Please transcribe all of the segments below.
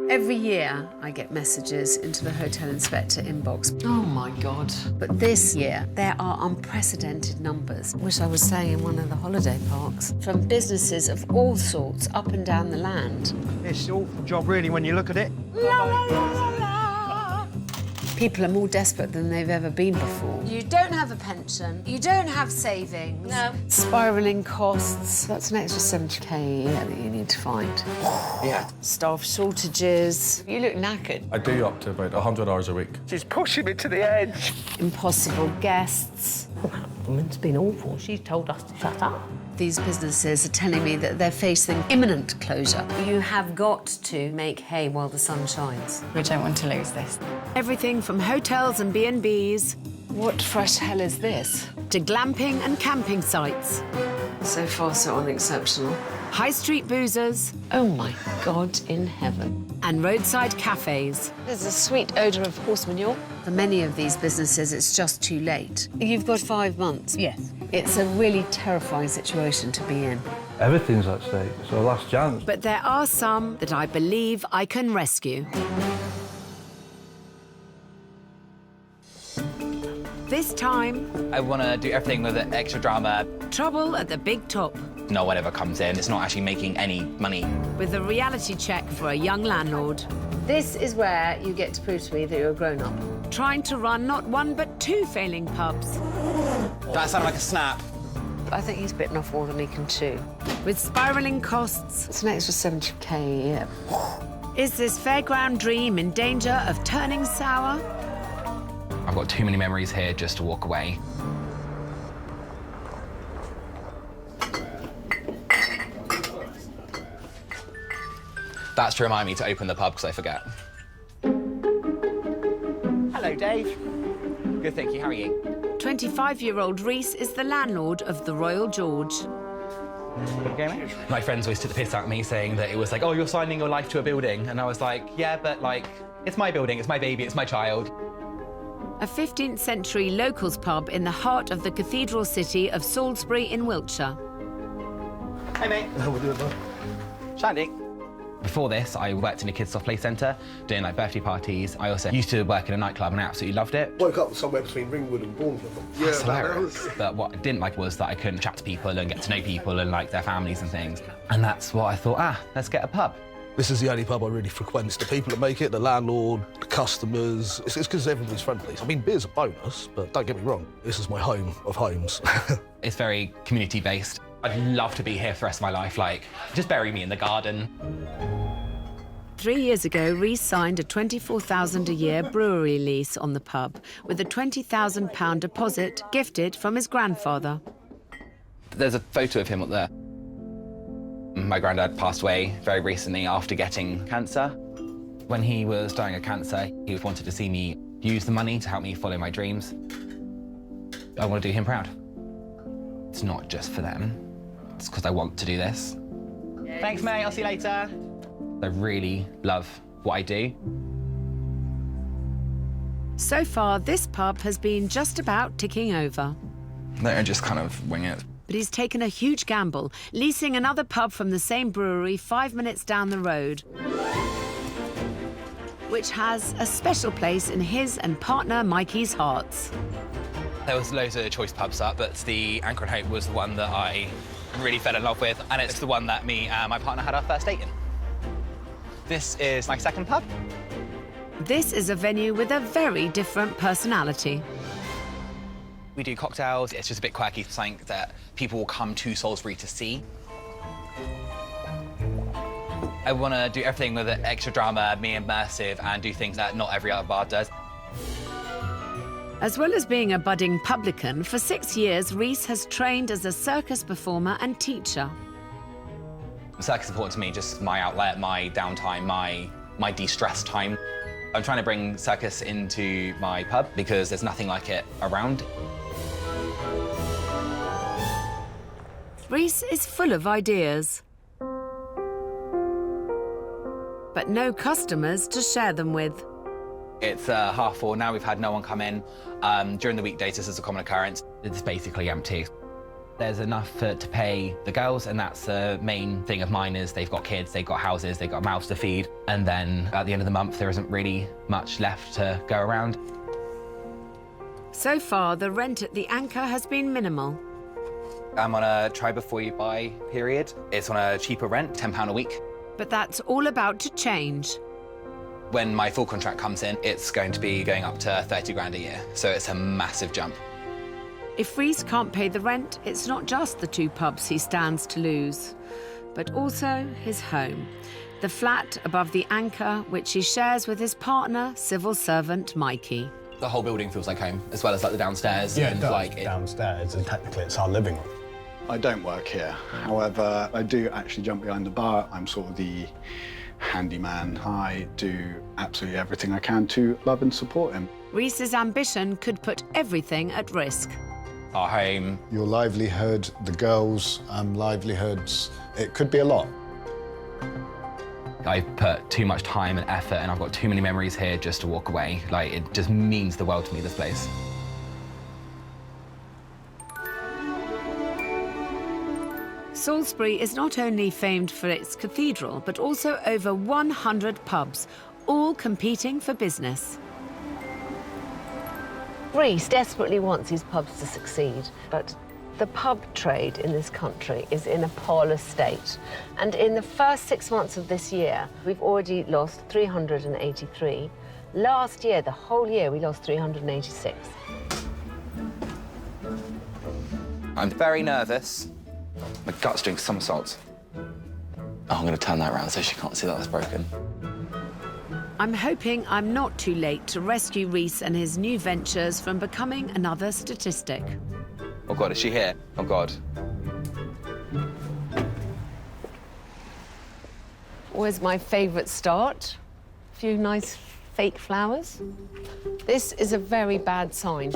Every year, I get messages into the hotel inspector inbox. Oh, my God. But this year, there are unprecedented numbers. Wish I was staying in one of the holiday parks. From businesses of all sorts up and down the land. It's an awful job, really, when you look at it. People are more desperate than they've ever been before. You don't have a pension. You don't have savings. No. Spiralling costs. That's an extra 70k a year that you need to find. Yeah. Staff shortages. You look knackered. I do up to about 100 hours a week. She's pushing me to the edge. Impossible guests. That woman's been awful. She's told us to shut up. These businesses are telling me that they're facing imminent closure. You have got to make hay while the sun shines. We don't want to lose this. Everything from hotels and B&Bs What fresh hell is this? to glamping and camping sites, So far, so unexceptional. high street boozers Oh, my God in heaven. and roadside cafes. There's a sweet odour of horse manure. For many of these businesses, it's just too late. You've got 5 months. Yes. It's a really terrifying situation to be in. Everything's at stake. It's our last chance. But there are some that I believe I can rescue. This time, I want to do everything with extra drama. trouble at the big top, No one ever comes in. It's not actually making any money. with a reality check for a young landlord. This is where you get to prove to me that you're a grown-up. Trying to run not one but 2 failing pubs. That sounded like a snap. I think he's bitten off more than he can chew. With spiralling costs, It's an extra 70k a year. is this fairground dream in danger of turning sour? I've got too many memories here just to walk away. That's to remind me to open the pub because I forget. Hello, Dave. Good, thank you. How are you? 25-year-old Reese is the landlord of the Royal George. My friends always took the piss out of me saying that it was like, oh, you're signing your life to a building. And I was like, yeah, but like, it's my building, it's my baby, it's my child. A 15th century locals pub in the heart of the cathedral city of Salisbury in Wiltshire. Hey, mate. How we doing, man? Shandy. Before this, I worked in a kids' soft play centre, doing like birthday parties. I also used to work in a nightclub and I absolutely loved it. Woke up somewhere between Ringwood and Bournemouth. Yeah, That's hilarious. But what I didn't like was that I couldn't chat to people and get to know people and like their families and things. And that's what I thought, let's get a pub. This is the only pub I really frequent. It's the people that make it, the landlord, the customers. It's because everybody's friendly. I mean, beer's a bonus, but don't get me wrong. This is my home of homes. It's very community-based. I'd love to be here for the rest of my life, like, just bury me in the garden. 3 years ago, Reese signed a £24,000 a year brewery lease on the pub with a £20,000 deposit gifted from his grandfather. There's a photo of him up there. My granddad passed away very recently after getting cancer. When he was dying of cancer, he wanted to see me use the money to help me follow my dreams. I want to do him proud. It's not just for them. It's because I want to do this. Thanks, mate. I'll see you later. I really love what I do. So far, this pub has been just about ticking over. I just kind of wing it. But he's taken a huge gamble, leasing another pub from the same brewery 5 minutes down the road, which has a special place in his and partner Mikey's hearts. There was loads of choice pubs up, but the Anchor and Hope was the one that I really fell in love with, and it's the one that me and my partner had our first date in. This is my second pub. This is a venue with a very different personality. We do cocktails. It's just a bit quirky, something that people will come to Salisbury to see. I want to do everything with extra drama, be immersive, and do things that not every other bar does. As well as being a budding publican, for 6 years, Reese has trained as a circus performer and teacher. Circus is important to me, just my outlet, my downtime, my de-stress time. I'm trying to bring circus into my pub because there's nothing like it around. Reese is full of ideas, but no customers to share them with. It's 4:30 now, we've had no one come in. During the weekdays, this is a common occurrence. It's basically empty. There's enough to pay the girls, and that's the main thing of mine is they've got kids, they've got houses, they've got mouths to feed, and then at the end of the month there isn't really much left to go around. So far, the rent at the Anchor has been minimal. I'm on a try before you buy period. It's on a cheaper rent, £10 a week. But that's all about to change. When my full contract comes in, it's going to be going up to 30 grand a year, so it's a massive jump. If Rhys can't pay the rent, it's not just the 2 pubs he stands to lose, but also his home, the flat above the Anchor, which he shares with his partner, civil servant Mikey. The whole building feels like home, as well as like the downstairs. Yeah, and it does, like downstairs, and technically it's our living room. I don't work here. However, I do actually jump behind the bar. I'm sort of the handyman. I do absolutely everything I can to love and support him. Rhys's ambition could put everything at risk. Our home. Your livelihood, the girls' livelihoods, it could be a lot. I put too much time and effort, and I've got too many memories here just to walk away. Like, it just means the world to me, this place. Salisbury is not only famed for its cathedral, but also over 100 pubs, all competing for business. Rhys desperately wants his pubs to succeed, but the pub trade in this country is in a parlous state. And in the first 6 months of this year, we've already lost 383. Last year, the whole year, we lost 386. I'm very nervous. My gut's doing somersaults. Oh, I'm going to turn that around so she can't see that that's broken. I'm hoping I'm not too late to rescue Rhys and his new ventures from becoming another statistic. Oh, God, is she here? Oh, God. Always my favourite start. A few nice fake flowers. This is a very bad sign.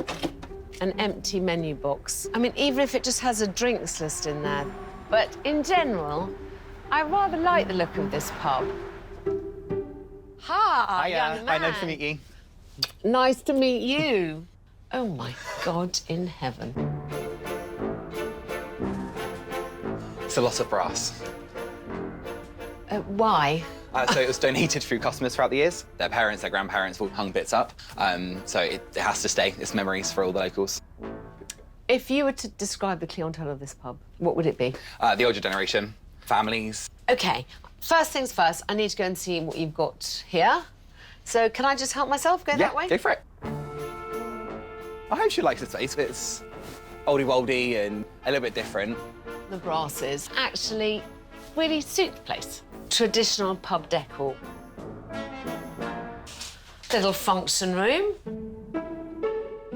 An empty menu box. I mean, even if it just has a drinks list in there. But in general, I rather like the look of this pub. Hi, young man. Hi, nice to meet you. Nice to meet you. Oh, my God in heaven. It's a lot of brass. Why? So it was donated through customers throughout the years. Their parents, their grandparents all hung bits up. So it has to stay. It's memories for all the locals. If you were to describe the clientele of this pub, what would it be? The older generation, families. OK, first things first, I need to go and see what you've got here. So can I just help myself go that way? Go for it. I hope she likes this place. It's oldie-woldy and a little bit different. The brasses actually really suit the place. Traditional pub decor. Little function room.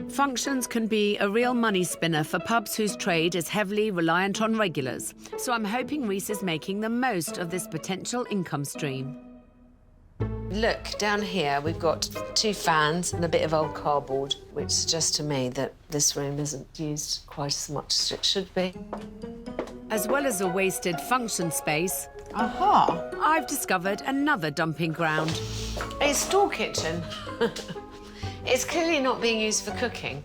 Functions can be a real money spinner for pubs whose trade is heavily reliant on regulars. So I'm hoping Rhys is making the most of this potential income stream. Look, down here we've got 2 fans and a bit of old cardboard, which suggests to me that this room isn't used quite as much as it should be. As well as a wasted function space, Aha! I've discovered another dumping ground. A store kitchen. It's clearly not being used for cooking.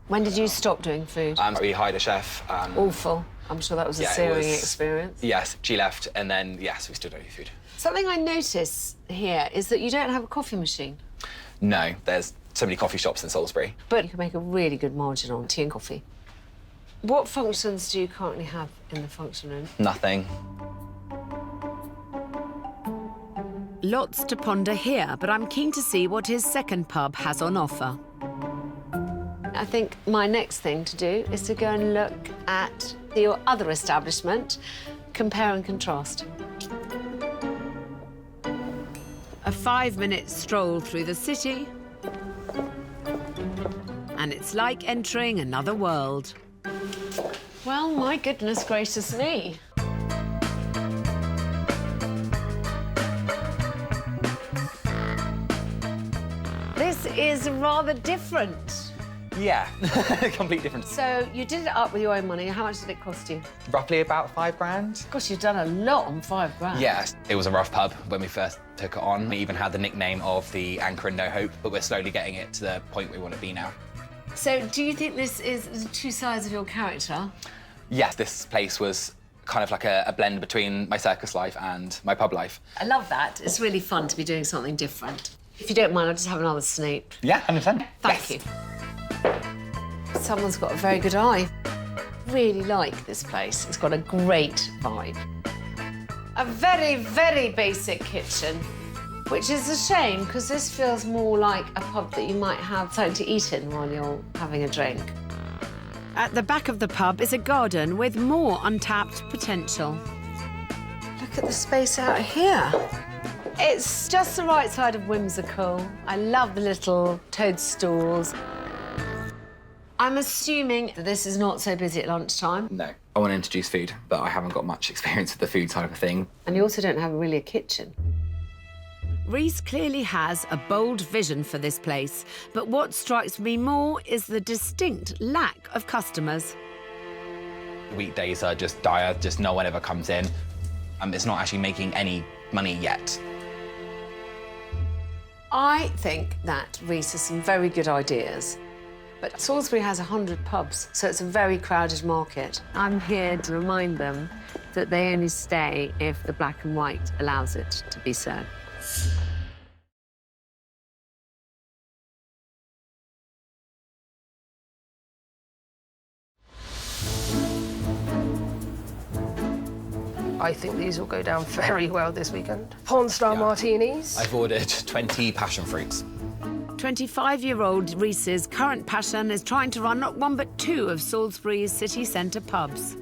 When did you stop doing food? We hired a chef. Awful. I'm sure that was a searing experience. Yes, she left, and then, yes, we still don't do food. Something I notice here is that you don't have a coffee machine. No, there's so many coffee shops in Salisbury. But you can make a really good margin on tea and coffee. What functions do you currently have in the function room? Nothing. Lots to ponder here, but I'm keen to see what his second pub has on offer. I think my next thing to do is to go and look at your other establishment, compare and contrast. A 5-minute stroll through the city, and it's like entering another world. Well, my goodness gracious me. This is rather different. Yeah, complete difference. So you did it up with your own money. How much did it cost you? Roughly about 5 grand. Gosh, you've done a lot on 5 grand. Yes, it was a rough pub when we first took it on. We even had the nickname of the Anchor and No Hope, but we're slowly getting it to the point we want to be now. So, do you think this is the two sides of your character? Yes, this place was kind of like a blend between my circus life and my pub life. I love that. It's really fun to be doing something different. If you don't mind, I'll just have another snoop. Yeah, 100%. Thank you. Someone's got a very good eye. Really like this place. It's got a great vibe. A very, very basic kitchen, which is a shame because this feels more like a pub that you might have something to eat in while you're having a drink. At the back of the pub is a garden with more untapped potential. Look at the space out here. It's just the right side of whimsical. I love the little toadstools. I'm assuming that this is not so busy at lunchtime. No, I want to introduce food, but I haven't got much experience with the food side of a thing. And you also don't have really a kitchen. Reece clearly has a bold vision for this place, but what strikes me more is the distinct lack of customers. Weekdays are just dire, just no one ever comes in. It's not actually making any money yet. I think that Reece has some very good ideas. But Salisbury has 100 pubs, so it's a very crowded market. I'm here to remind them that they only stay if the black and white allows it to be so. I think these will go down very well this weekend. Pawn Star martinis. I've ordered 20 passion fruits. 25-year-old Reece's current passion is trying to run not one but two of Salisbury's city centre pubs.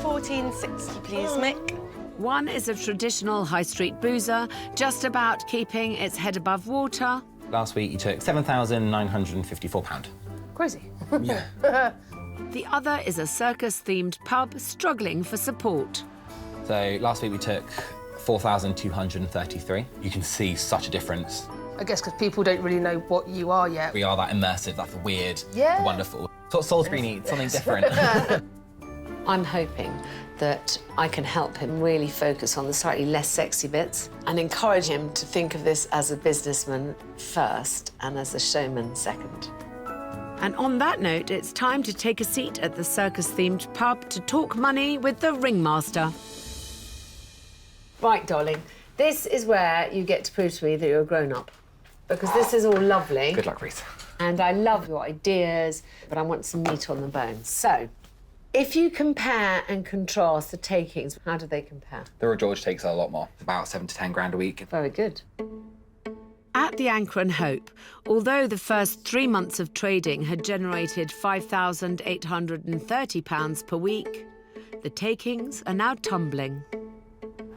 14.60, please, Mick. One is a traditional high street boozer, just about keeping its head above water. Last week, you took £7,954. Crazy. Yeah. The other is a circus-themed pub struggling for support. So last week, we took 4,233. You can see such a difference. I guess because people don't really know what you are yet. We are that immersive, that's weird, Yeah. wonderful. That's what Salisbury needs, something different. I'm hoping that I can help him really focus on the slightly less sexy bits and encourage him to think of this as a businessman first and as a showman second. And on that note, it's time to take a seat at the circus-themed pub to talk money with the ringmaster. Right, darling, this is where you get to prove to me that you're a grown-up. Because this is all lovely. Good luck, Reece. And I love your ideas, but I want some meat on the bone. So, if you compare and contrast the takings, how do they compare? The Royal George takes a lot more, about 7 to 10 grand a week. Very good. At the Anchor and Hope, although the first 3 months of trading had generated £5,830 per week, the takings are now tumbling.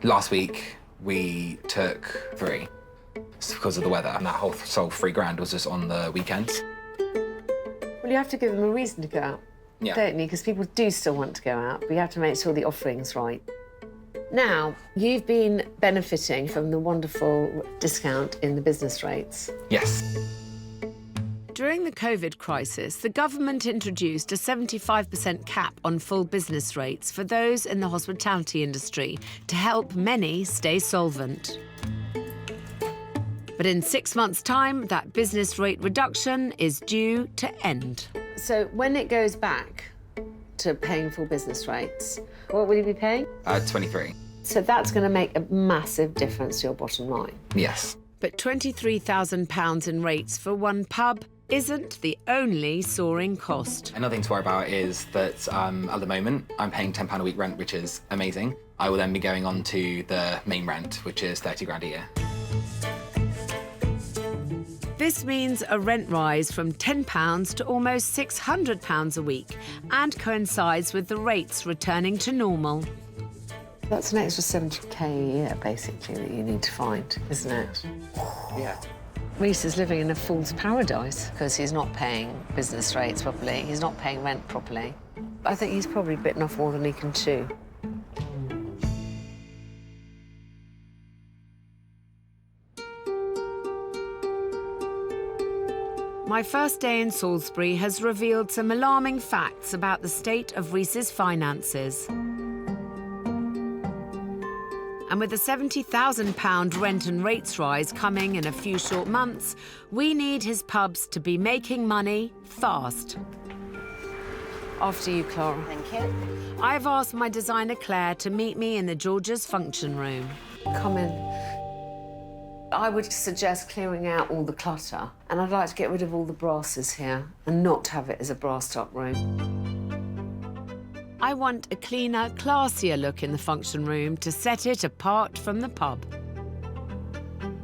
Last week, we took 3. It's because of the weather, and that whole sole £3 grand was just on the weekends. Well, you have to give them a reason to go out, Yeah. don't you? Because people do still want to go out, but you have to make sure the offering's right. Now, you've been benefiting from the wonderful discount in the business rates. Yes. During the COVID crisis, the government introduced a 75% cap on full business rates for those in the hospitality industry to help many stay solvent. But in 6 months' time, that business rate reduction is due to end. So when it goes back to paying full business rates, what will you be paying? 23. So that's going to make a massive difference to your bottom line. Yes. But £23,000 in rates for one pub isn't the only soaring cost. Another thing to worry about is that at the moment, I'm paying £10 a week rent, which is amazing. I will then be going on to the main rent, which is 30 grand a year. This means a rent rise from £10 to almost £600 a week and coincides with the rates returning to normal. That's an extra 70k a year, basically, that you need to find, isn't it? Yeah. Reece is living in a fool's paradise because he's not paying business rates properly, he's not paying rent properly. I think he's probably bitten off more than he can chew. My first day in Salisbury has revealed some alarming facts about the state of Reece's finances. And with a £70,000 rent and rates rise coming in a few short months, we need his pubs to be making money fast. After you, Clara. Thank you. I've asked my designer Claire to meet me in the George's function room. Come in. I would suggest clearing out all the clutter, and I'd like to get rid of all the brasses here and not have it as a brassed-up room. I want a cleaner, classier look in the function room to set it apart from the pub.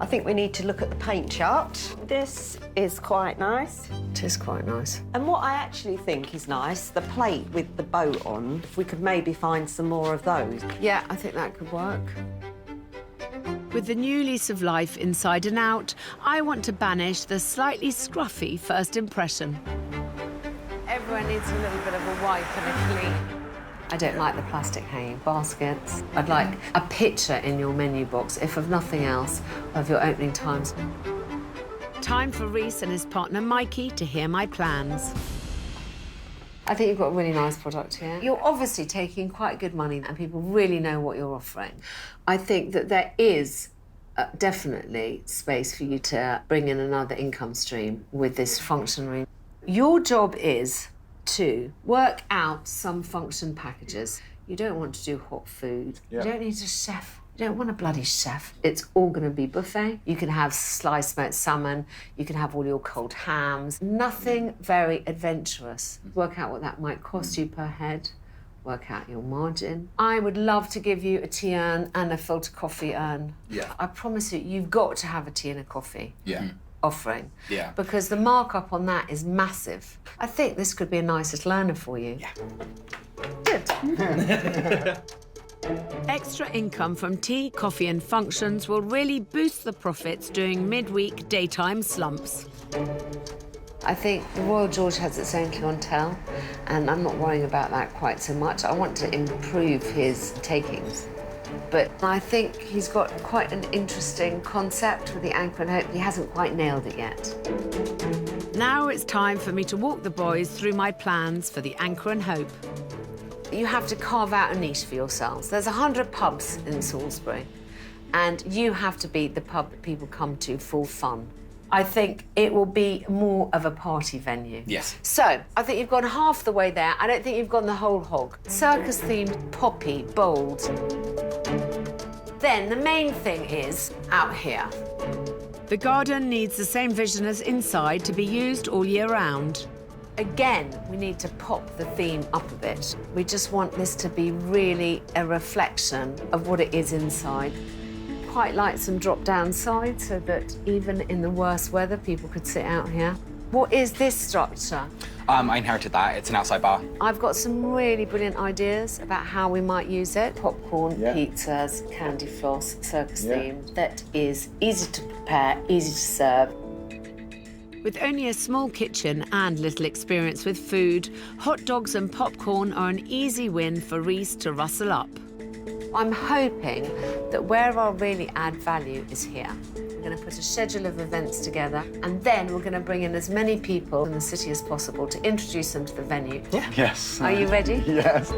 I think we need to look at the paint chart. This is quite nice. It is quite nice. And what I actually think is nice, the plate with the boat on, if we could maybe find some more of those. Yeah, I think that could work. With the new lease of life inside and out, I want to banish the slightly scruffy first impression. Everyone needs a little bit of a wipe and a clean. I don't like the plastic hanging baskets. I'd like a picture in your menu box, if of nothing else, of your opening times. Time for Reese and his partner Mikey to hear my plans. I think you've got a really nice product here. You're obviously taking quite good money and people really know what you're offering. I think that there is definitely space for you to bring in another income stream with this function room. Your job is to work out some function packages. You don't want to do hot food. Yeah. You don't need a chef. You don't want a bloody chef. It's all going to be buffet. You can have sliced smoked salmon. You can have all your cold hams. Nothing very adventurous. Work out what that might cost you per head. Work out your margin. I would love to give you a tea urn and a filter coffee urn. Yeah. I promise you, you've got to have a tea and a coffee. Yeah. Offering. Yeah. Because the markup on that is massive. I think this could be a nice learner for you. Yeah. Good. Extra income from tea, coffee and functions will really boost the profits during midweek daytime slumps. I think the Royal George has its own clientele, and I'm not worrying about that quite so much. I want to improve his takings. But I think he's got quite an interesting concept with the Anchor and Hope. He hasn't quite nailed it yet. Now it's time for me to walk the boys through my plans for the Anchor and Hope. You have to carve out a niche for yourselves. There's 100 pubs in Salisbury, and you have to be the pub that people come to for fun. I think it will be more of a party venue. Yes. So, I think you've gone half the way there. I don't think you've gone the whole hog. Circus-themed, poppy, bold. Then the main thing is out here. The garden needs the same vision as inside to be used all year round. Again, we need to pop the theme up a bit. We just want this to be really a reflection of what it is inside. Quite like some drop-down sides so that even in the worst weather, people could sit out here. What is this structure? I inherited that. It's an outside bar. I've got some really brilliant ideas about how we might use it. Popcorn, Yeah. pizzas, candy floss, circus Yeah. theme. That is easy to prepare, easy to serve. With only a small kitchen and little experience with food, hot dogs and popcorn are an easy win for Reese to rustle up. I'm hoping that where I'll really add value is here. We're going to put a schedule of events together, and then we're going to bring in as many people in the city as possible to introduce them to the venue. Yeah. Yes. Are you ready? Yes.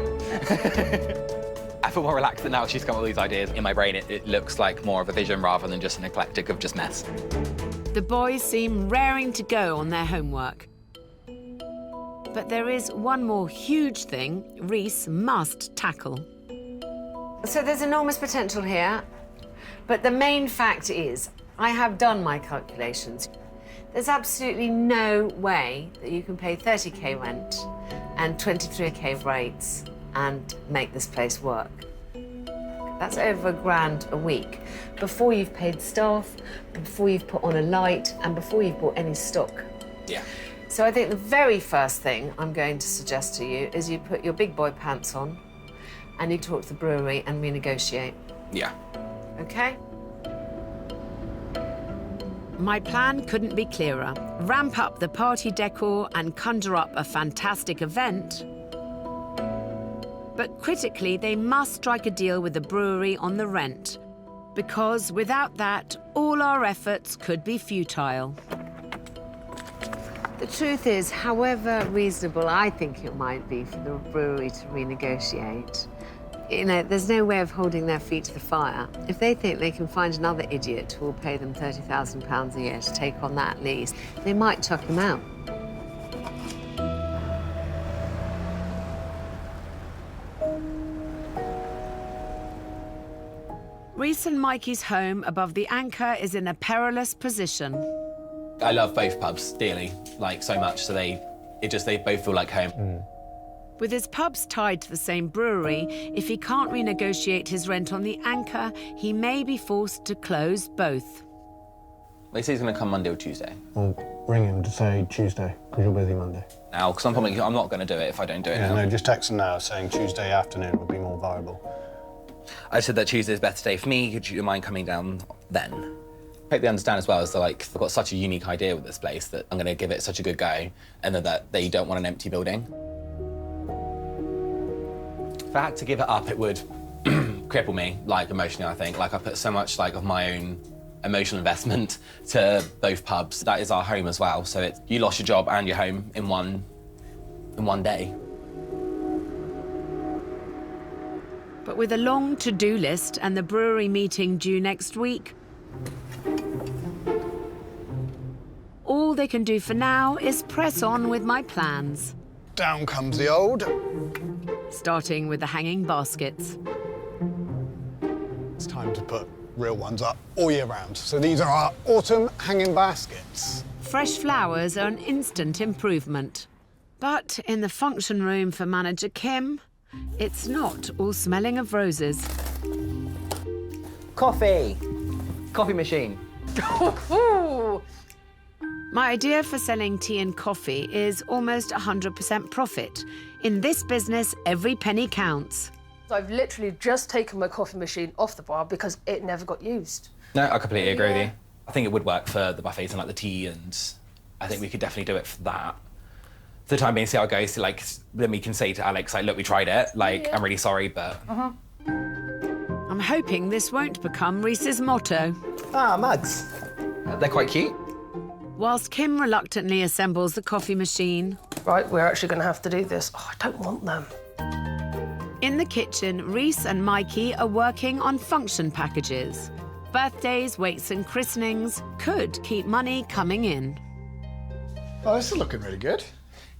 I feel more relaxed that now she's got all these ideas. In my brain, it looks like more of a vision rather than just an eclectic of just mess. The boys seem raring to go on their homework. But there is one more huge thing Reese must tackle. So there's enormous potential here, but the main fact is I have done my calculations. There's absolutely no way that you can pay 30k rent and 23k rates and make this place work. That's over £1,000 a week before you've paid staff, before you've put on a light, and before you've bought any stock. Yeah. So I think the very first thing I'm going to suggest to you is you put your big boy pants on and you talk to the brewery and renegotiate. Yeah. Okay? My plan couldn't be clearer. Ramp up the party decor and conjure up a fantastic event. But critically, they must strike a deal with the brewery on the rent, because without that, all our efforts could be futile. The truth is, however reasonable I think it might be for the brewery to renegotiate, You know, there's no way of holding their feet to the fire. If they think they can find another idiot who will pay them £30,000 a year to take on that lease, they might chuck him out. Reese and Mikey's home above the Anchor is in a perilous position. I love both pubs dearly, like so much, so they both feel like home. With his pubs tied to the same brewery, if he can't renegotiate his rent on the Anchor, he may be forced to close both. They say he's going to come Monday or Tuesday. I'll ring him to say Tuesday, because you're busy Monday. Now, because I'm not going to do it if I don't do it now. No, just text him now saying Tuesday afternoon would be more viable. I said that Tuesday's a better day for me. Could you mind coming down then? I hope they understand as well as they've got such a unique idea with this place that I'm going to give it such a good go, and that they don't want an empty building. If I had to give it up, it would cripple me, emotionally, I think. I put so much, of my own emotional investment to both pubs. That is our home as well, so you lost your job and your home in one day. But with a long to-do list and the brewery meeting due next week, all they can do for now is press on with my plans. Down comes the old. Starting with the hanging baskets. It's time to put real ones up all year round. So these are our autumn hanging baskets. Fresh flowers are an instant improvement. But in the function room for manager Kim, it's not all smelling of roses. Coffee machine. My idea for selling tea and coffee is almost 100% profit. In this business, every penny counts. I've literally just taken my coffee machine off the bar because it never got used. No, I completely agree with you. I think it would work for the buffets and the tea, and I think we could definitely do it for that. For the time being, see how it goes. Then we can say to Alex, look, we tried it. I'm really sorry, but... I'm hoping this won't become Reese's motto. Ah, mugs. They're quite cute. Whilst Kim reluctantly assembles the coffee machine. Right, we're actually going to have to do this. Oh, I don't want them. In the kitchen, Reese and Mikey are working on function packages. Birthdays, wakes and christenings could keep money coming in. Oh, this is looking really good.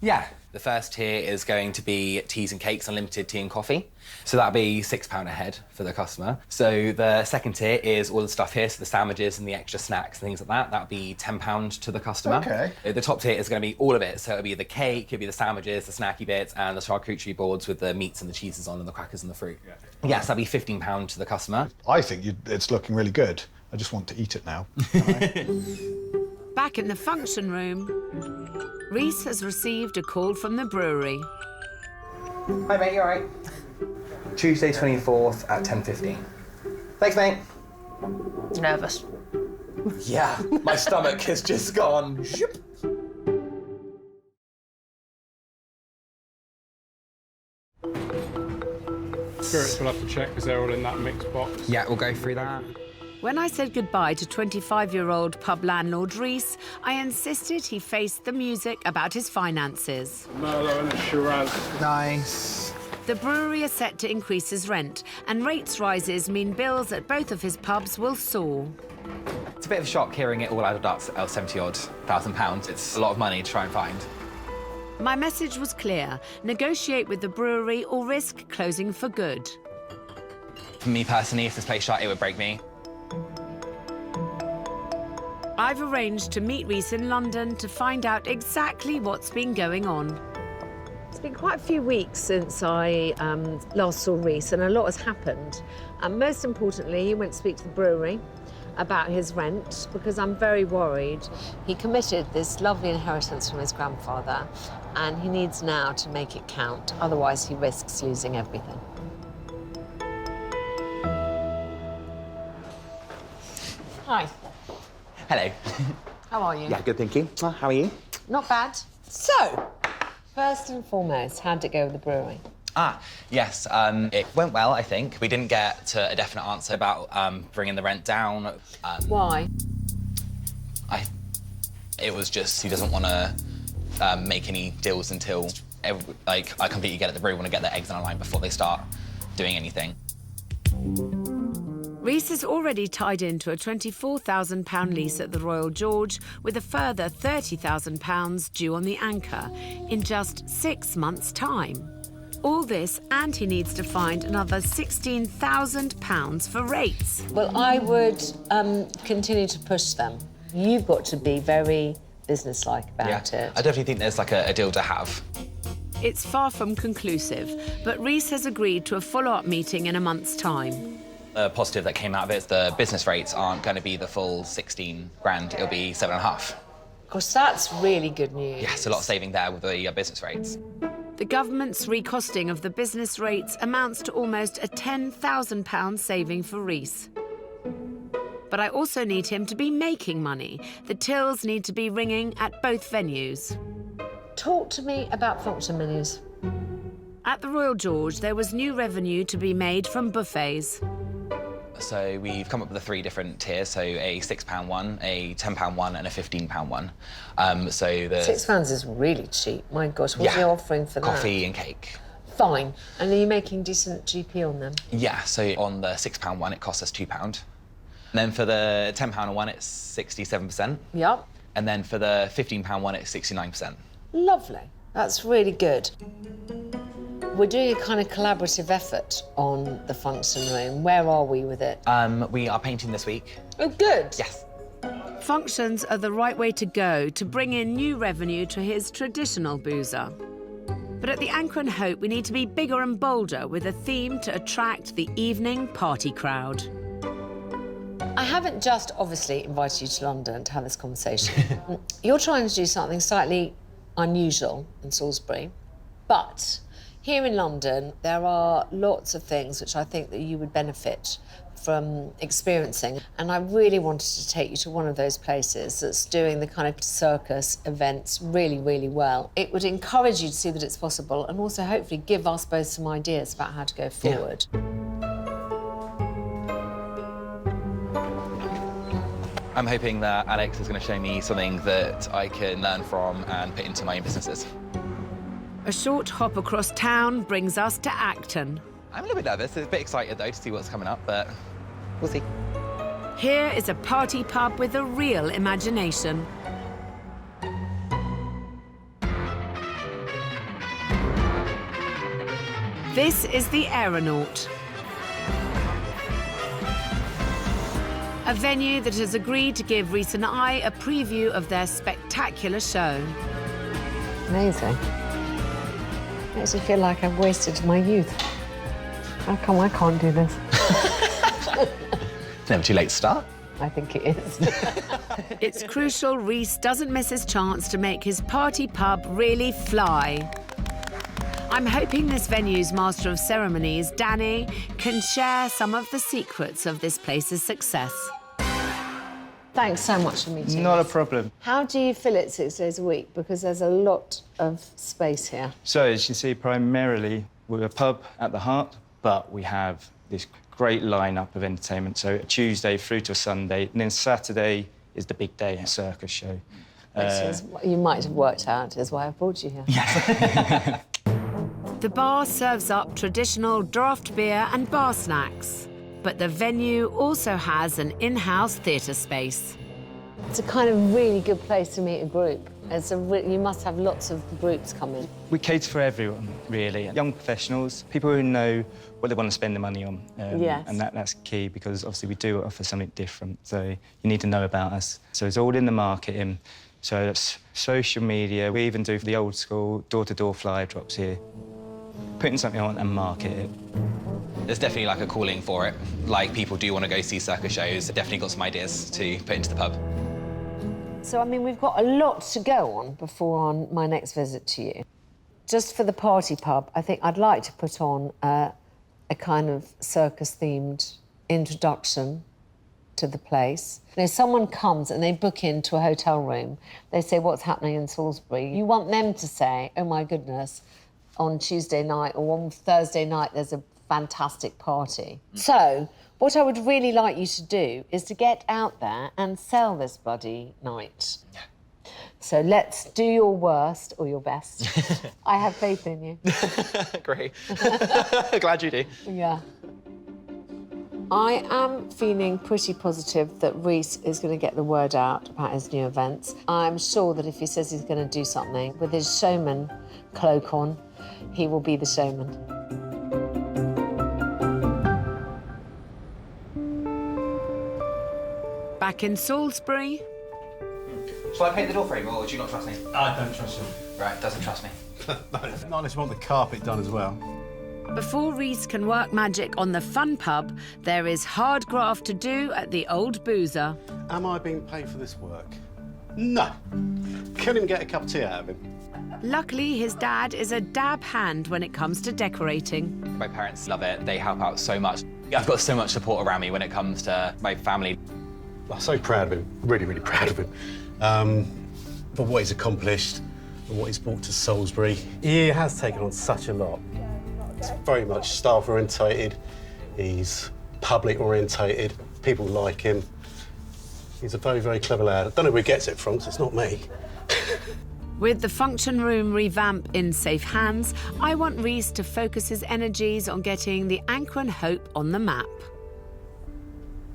Yeah. The first tier is going to be teas and cakes, unlimited tea and coffee. So that'll be £6 a head for the customer. So the second tier is all the stuff here, so the sandwiches and the extra snacks and things like that. That'll be £10 to the customer. Okay. The top tier is going to be all of it. So it'll be the cake, it'll be the sandwiches, the snacky bits, and the charcuterie boards with the meats and the cheeses on and the crackers and the fruit. Yeah. Yes, that'll be £15 to the customer. I think it's looking really good. I just want to eat it now. Back in the function room, Reese has received a call from the brewery. Hi, mate, you all right? Tuesday 24th at 10:15. Thanks, mate. Nervous. Yeah, my stomach has just gone. Spirits we'll have to check because they're all in that mixed box. Yeah, we'll go through that. When I said goodbye to 25-year-old pub landlord Reese, I insisted he face the music about his finances. Merlot and a Shiraz. Nice. The brewery is set to increase his rent, and rates rises mean bills at both of his pubs will soar. It's a bit of a shock hearing it all added up to £70,000 odd. It's a lot of money to try and find. My message was clear. Negotiate with the brewery or risk closing for good. For me personally, if this place shut, it would break me. I've arranged to meet Reese in London to find out exactly what's been going on. It's been quite a few weeks since I last saw Reese, and a lot has happened. And most importantly, he went to speak to the brewery about his rent, because I'm very worried. He committed this lovely inheritance from his grandfather, and he needs now to make it count. Otherwise, he risks losing everything. Hi. Hello. How are you? Yeah, good, thank you. How are you? Not bad. So, first and foremost, how'd it go with the brewery? Yes, it went well, I think. We didn't get to a definite answer about bringing the rent down. Why? It was just he doesn't want to make any deals until, I completely get it. The brewery want to get their eggs on a line before they start doing anything. Rhys is already tied into a £24,000 lease at the Royal George with a further £30,000 due on the Anchor in just 6 months' time. All this, and he needs to find another £16,000 for rates. Well, I would continue to push them. You've got to be very businesslike about it. I definitely think there's like a deal to have. It's far from conclusive, but Rhys has agreed to a follow-up meeting in a month's time. The positive that came out of it is the business rates aren't going to be the full 16 grand, it'll be 7.5. Of course, that's really good news. Yes, a lot of saving there with the business rates. The government's recosting of the business rates amounts to almost a £10,000 saving for Rhys. But I also need him to be making money. The tills need to be ringing at both venues. Talk to me about function menus. At the Royal George, there was new revenue to be made from buffets. So we've come up with the 3 different tiers, so a £6 one, a £10 one, and a £15 one. So the £6 is really cheap. My gosh, what are you offering for that? Coffee and cake. Fine. And are you making decent GP on them? Yeah, so on the £6 one, it costs us £2. And then for the £10 one, it's 67%. Yep. And then for the £15 one, it's 69%. Lovely. That's really good. We're doing a kind of collaborative effort on the function room. Where are we with it? We are painting this week. Oh, good. Yes. Functions are the right way to go to bring in new revenue to his traditional boozer. But at the Anchor and Hope, we need to be bigger and bolder with a theme to attract the evening party crowd. I haven't just obviously invited you to London to have this conversation. You're trying to do something slightly unusual in Salisbury, but here in London, there are lots of things which I think that you would benefit from experiencing. And I really wanted to take you to one of those places that's doing the kind of circus events really, really well. It would encourage you to see that it's possible and also hopefully give us both some ideas about how to go forward. Yeah. I'm hoping that Alex is going to show me something that I can learn from and put into my own businesses. A short hop across town brings us to Acton. I'm a little bit nervous, a bit excited though to see what's coming up, but we'll see. Here is a party pub with a real imagination. This is the Aeronaut. A venue that has agreed to give Rhys and I a preview of their spectacular show. Amazing. Makes me feel like I've wasted my youth. How come I can't do this? It's never too late to start. I think it is. It's crucial Rhys doesn't miss his chance to make his party pub really fly. I'm hoping this venue's Master of Ceremonies, Danny, can share some of the secrets of this place's success. Thanks so much for meeting Not us. a problem. How do you fill it 6 days a week? Because there's a lot of space here. So, as you see, primarily we're a pub at the heart, but we have this great lineup of entertainment. So Tuesday through to Sunday, and then Saturday is the big day, a circus show. Which is what you might have worked out is why I brought you here. The bar serves up traditional draft beer and bar snacks, but the venue also has an in-house theatre space. It's a kind of really good place to meet a group. You must have lots of groups come in. We cater for everyone, really. Young professionals, people who know what they want to spend their money on. Yes. And that's key, because obviously we do offer something different, so you need to know about us. So it's all in the marketing. So that's social media. We even do the old school door-to-door flyer drops here. Putting something on and market it. There's definitely like a calling for it. Like, people do want to go see circus shows. I've definitely got some ideas to put into the pub. So, I mean, we've got a lot to go on before on my next visit to you. Just for the party pub, I think I'd like to put on a kind of circus-themed introduction to the place. You know, someone comes and they book into a hotel room. They say, what's happening in Salisbury? You want them to say, oh, my goodness, on Tuesday night or on Thursday night, there's a fantastic party. So, what I would really like you to do is to get out there and sell this bloody night. So let's do your worst or your best. I have faith in you. Great. Glad you do. Yeah. I am feeling pretty positive that Rhys is going to get the word out about his new events. I'm sure that if he says he's going to do something with his showman cloak on, he will be the showman. Back in Salisbury, Shall I paint the door frame, or do you not trust me? I don't trust him. Right, doesn't trust me. Not unless you want the carpet done as well. before Rhys can work magic on the fun pub, there is hard graft to do at the Old Boozer. Am I being paid for this work? No. Couldn't even get a cup of tea out of him. Luckily, his dad is a dab hand when it comes to decorating. My parents love it. They help out so much. I've got so much support around me when it comes to my family. I'm so proud of him, really, really proud of him. For what he's accomplished and what he's brought to Salisbury. He has taken on such a lot. He's very much staff orientated. He's public orientated. People like him. He's a very, very clever lad. I don't know where he gets it from, 'cause it's not me. With the function room revamp in safe hands, I want Rhys to focus his energies on getting the Anchor and Hope on the map.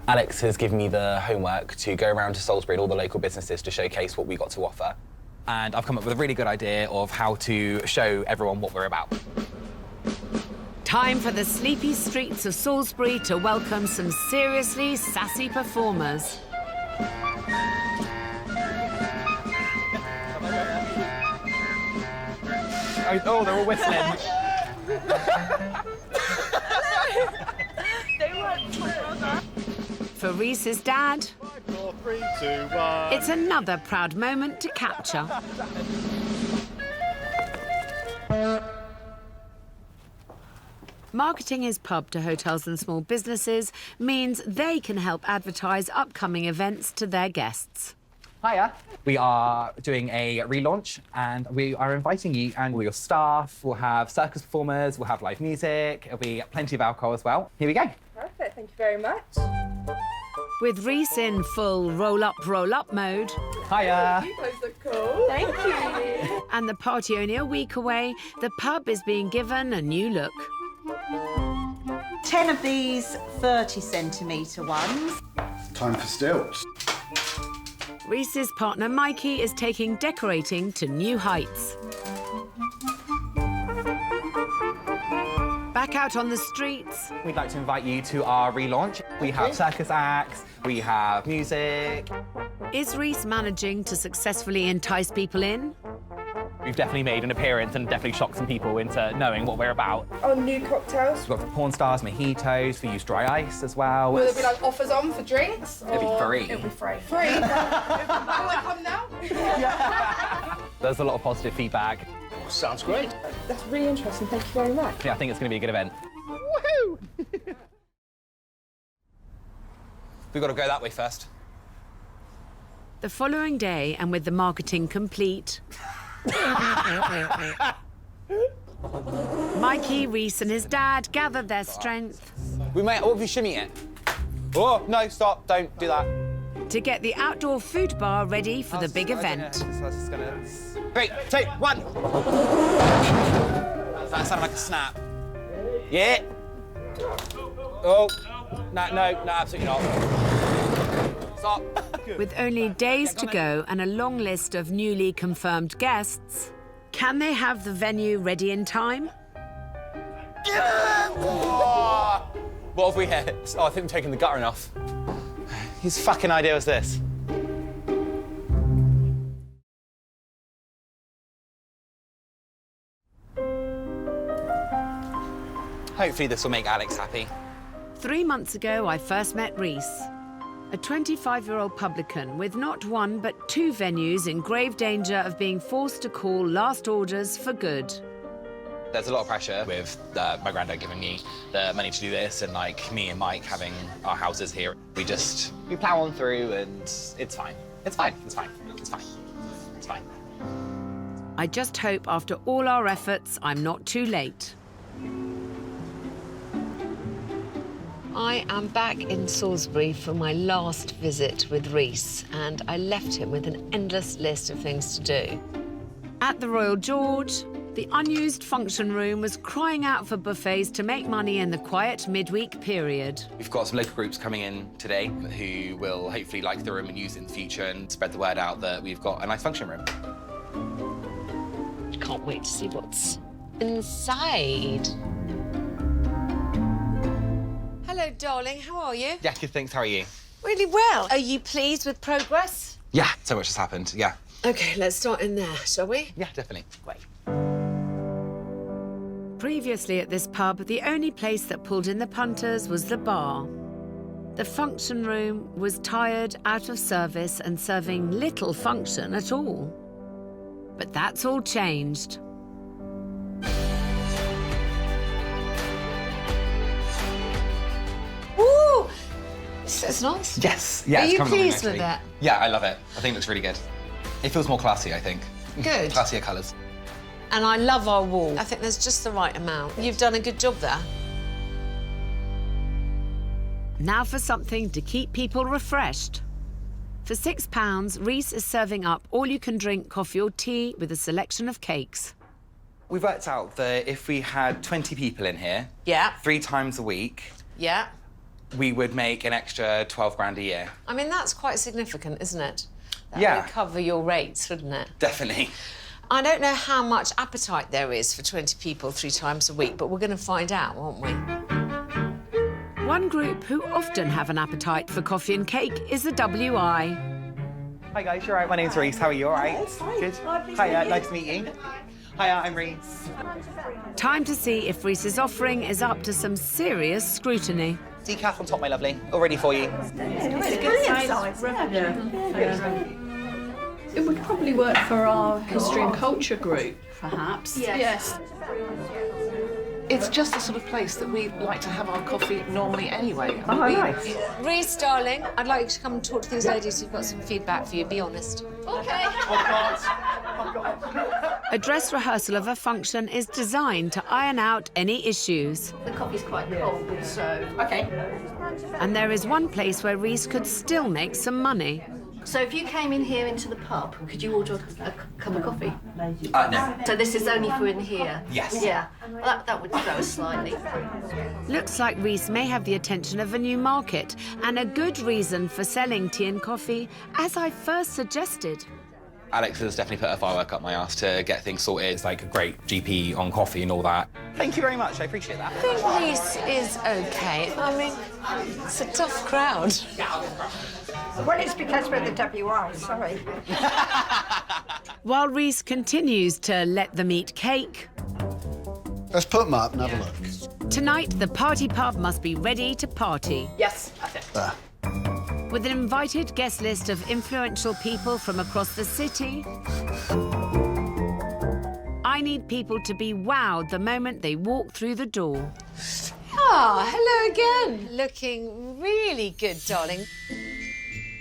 Alex has given me the homework to go around to Salisbury and all the local businesses to showcase what we got to offer. And I've come up with a really good idea of how to show everyone what we're about. Time for the sleepy streets of Salisbury to welcome some seriously sassy performers. Oh, they're all whistling. For Rhys's dad, 5, 4, 3, 2, 1. it's another proud moment to capture. Marketing his pub to hotels and small businesses means they can help advertise upcoming events to their guests. Hiya. We are doing a relaunch and we are inviting you and all your staff. We'll have circus performers, we'll have live music, there'll be plenty of alcohol as well. Here we go. Perfect, thank you very much. With Rhys in full roll up mode Hiya. You guys look cool. Thank you. and the party only a week away, the pub is being given a new look. 10 of these 30-centimetre ones. Time for stilts. Rhys's partner Mikey is taking decorating to new heights. Back out on the streets, We'd like to invite you to our relaunch. We have circus acts, we have music. is Rhys managing to successfully entice people in? We've definitely made an appearance and definitely shocked some people into knowing what we're about. Oh, new cocktails. We've got the porn stars, mojitos, we use dry ice as well. Will there be like offers on for drinks? It'll be free. It'll be free. Free? Will I come now? There's a lot of positive feedback. Sounds great. That's really interesting. Thank you very much. Yeah, I think it's going to be a good event. Woohoo! We've got to go that way first. The following day, and with the marketing complete, Mikey, Rhys and his dad gathered their strength We might. What if we shimmy it? Oh, no, stop. Don't do that. to get the outdoor food bar ready for the big event. Three, 2, 1. That sounded like a snap. Yeah. Oh. No, absolutely not. Stop. With only days to go and a long list of newly confirmed guests, can they have the venue ready in time? What have we hit? Oh, I think I'm taking the guttering off. Whose fucking idea was this? Hopefully this will make Alex happy. 3 months ago, I first met Rhys, a 25-year-old publican with not one but 2 venues in grave danger of being forced to call last orders for good. There's a lot of pressure with my granddad giving me the money to do this and like me and Mike having our houses here. We plow on through and it's fine. It's fine. I just hope after all our efforts, I'm not too late. I am back in Salisbury for my last visit with Rhys, and I left him with an endless list of things to do. At the Royal George, the unused function room was crying out for buffets to make money in the quiet midweek period. We've got some local groups coming in today who will hopefully like the room and use it in the future and spread the word out that we've got a nice function room. Can't wait to see what's inside. Hello, darling. How are you? Yeah, good, thanks. How are you? Really well. Are you pleased with progress? Yeah, so much has happened, yeah. OK, let's start in there, shall we? Yeah, definitely. Great. Previously at this pub, the only place that pulled in the punters was the bar. The function room was tired, out of service and serving little function at all. But that's all changed. Ooh! It's nice. Yes, yeah. Are it's you coming along pleased nicely. with that? Yeah, I love it. I think it looks really good. It feels more classy, I think. Good. Classier colours. And I love our wall. I think there's just the right amount. You've done a good job there. Now for something to keep people refreshed. For £6, Rhys is serving up all-you-can-drink coffee or tea with a selection of cakes. We've worked out that if we had 20 people in here, Yeah. 3 times a week, Yeah. we would make an extra 12 grand a year. I mean, that's quite significant, isn't it? That Yeah. would cover your rates, wouldn't it? Definitely. I don't know how much appetite there is for 20 people 3 times a week, but we're going to find out, won't we? One group who often have an appetite for coffee and cake is the WI. Hi guys, you all right? My name's Rhys. How are you? All right? Good. Hiya, nice to meet you. Hiya, I'm Rhys. Time to see if Rhys's offering is up to some serious scrutiny. Decaf on top, my lovely. All ready for you. It would probably work for our history and culture group, perhaps. Yes. It's just the sort of place that we like to have our coffee normally anyway. Nice. Rhys, darling, I'd like you to come and talk to these ladies who've got some feedback for you. Be honest. OK. A dress rehearsal of a function is designed to iron out any issues. The coffee's quite cold, so... OK. And there is one place where Rhys could still make some money. So if you came in here into the pub, could you order a cup of coffee? No. So this is only for in here? Yes. Yeah. Well, that would throw us slightly. Looks like Rhys may have the attention of a new market and a good reason for selling tea and coffee, as I first suggested. Alex has definitely put a firework up my ass to get things sorted. It's like a great GP on coffee and all that. Thank you very much, I appreciate that. I think Rhys is OK. I mean, it's a tough crowd. Well, it's because we're the WI, sorry. While Rhys continues to let them eat cake, Let's put them up and have a look. tonight the party pub must be ready to party. Yes, that's it. There. With an invited guest list of influential people from across the city, I need people to be wowed the moment they walk through the door. Ah, hello again. Looking really good, darling.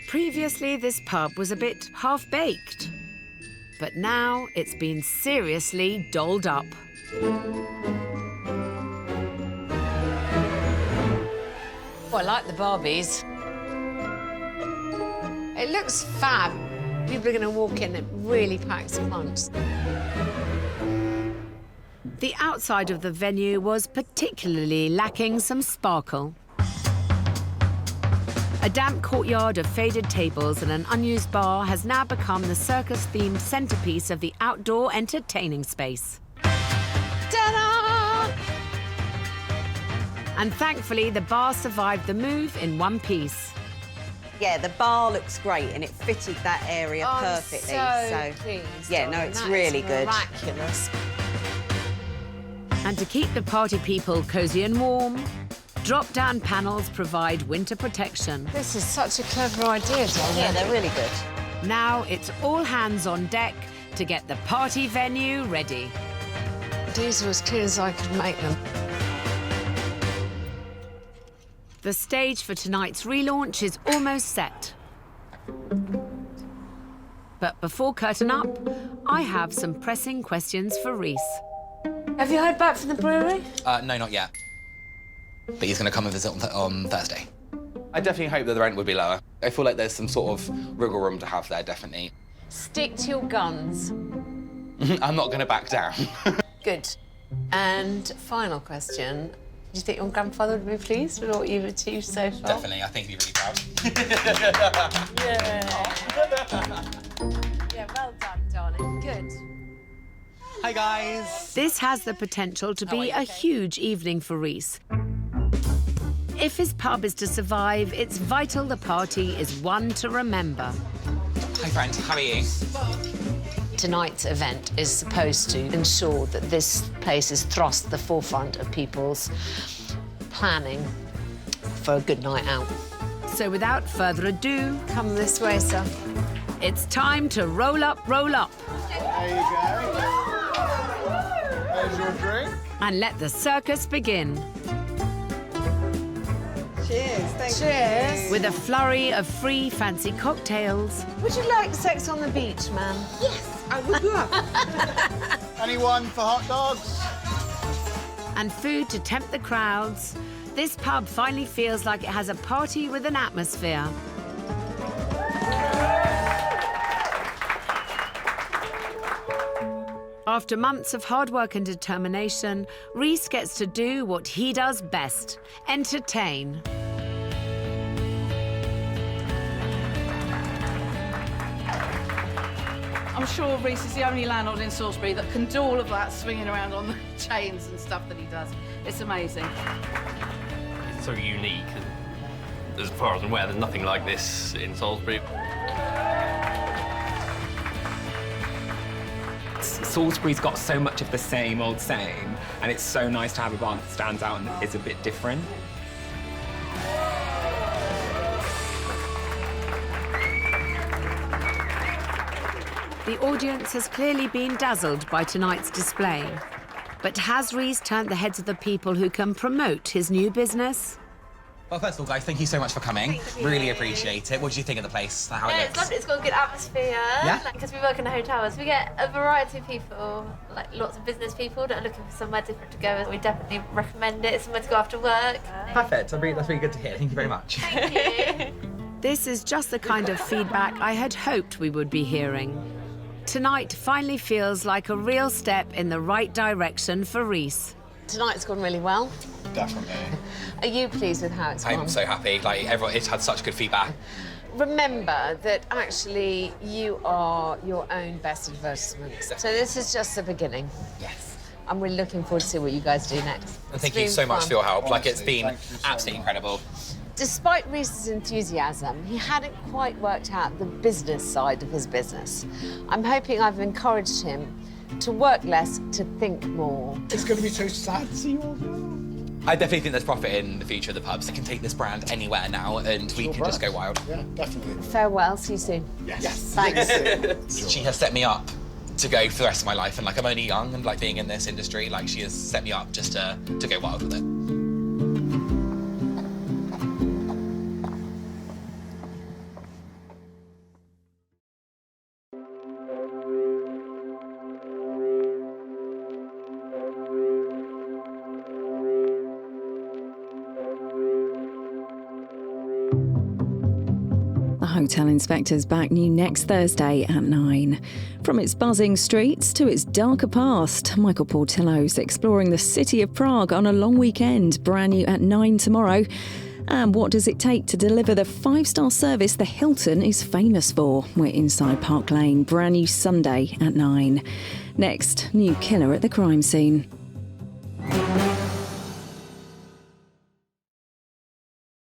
Previously, this pub was a bit half-baked, but now it's been seriously dolled up. Oh, I like the Barbies. It looks fab. People are going to walk in, it really packs a punch. The outside of the venue was particularly lacking some sparkle. A damp courtyard of faded tables and an unused bar has now become the circus-themed centerpiece of the outdoor entertaining space. Ta-da! And thankfully, the bar survived the move in one piece. Yeah, the bar looks great and it fitted that area perfectly. So pleased, yeah, no, darling. it's That really is good. Miraculous. And to keep the party people cozy and warm, drop-down panels provide winter protection. This is such a clever idea, darling. Yeah, they're really good. Now it's all hands on deck to get the party venue ready. These are as clear as I could make them. The stage for tonight's relaunch is almost set. But before curtain up, I have some pressing questions for Rhys. Have you heard back from the brewery? No, not yet. but he's going to come and visit on Thursday. I definitely hope that the rent would be lower. I feel like there's some sort of wriggle room to have there, definitely. Stick to your guns. I'm not going to back down. Good. And final question. Do you think your grandfather would be pleased with what you've achieved so far? Definitely, I think he'd be really proud. Yeah, well done, darling. Good. Hi, guys. This has the potential to be a huge evening for Rhys. If his pub is to survive, it's vital the party is one to remember. Hi, friend. How are you? Tonight's event is supposed to ensure that this place is thrust at the forefront of people's planning for a good night out. So without further ado, come this way, sir. It's time to roll up, roll up. There you go. There's your drink. And let the circus begin. Cheers, thank Cheers. With a flurry of free fancy cocktails. Would you like sex on the beach, ma'am? Yes, I would love. Anyone for hot dogs? And food to tempt the crowds, this pub finally feels like it has a party with an atmosphere. After months of hard work and determination, Rhys gets to do what he does best: entertain. I'm sure Rhys is the only landlord in Salisbury that can do all of that, swinging around on the chains and stuff that he does. It's amazing. It's so unique. As far as I'm aware, there's nothing like this in Salisbury. Salisbury's got so much of the same old same, and it's so nice to have a bar that stands out and is a bit different. The audience has clearly been dazzled by tonight's display. But has Rhys turned the heads of the people who can promote his new business? Well, first of all, guys, thank you so much for coming. Really appreciate it. What do you think of the place? How it Yeah, looks? it's lovely. It's got a good atmosphere. Yeah? Because we work in a hotel, so we get a variety of people, like lots of business people that are looking for somewhere different to go. We definitely recommend it. Somewhere to go after work. Perfect. That's really good to hear. Thank you very much. Thank you. This is just the kind of feedback I had hoped we would be hearing. Tonight finally feels like a real step in the right direction for Rhys. Tonight's gone really well. Definitely. Are you pleased with how it's gone? I'm so happy. Like, everyone, it's had such good feedback. Remember that actually you are your own best advertisement. So this is just the beginning. Yes. I'm really looking forward to see what you guys do next. And thank you so much for your help. Like, it's been absolutely incredible. Despite Rhys's enthusiasm, he hadn't quite worked out the business side of his business. I'm hoping I've encouraged him to work less, to think more. It's going to be so sad to see you all go. I definitely think there's profit in the future of the pubs. I can take this brand anywhere now, and we can just go wild. Yeah, definitely. Farewell, see you soon. Yes. Thanks. She has set me up to go for the rest of my life, and like I'm only young, and like being in this industry, like she has set me up just to go wild with it. Hotel Inspector's back new next Thursday at 9. From its buzzing streets to its darker past, Michael Portillo's exploring the city of Prague on a long weekend, brand new at 9 tomorrow. And what does it take to deliver the 5-star service the Hilton is famous for? We're inside Park Lane, brand new Sunday at 9. Next, new killer at the crime scene.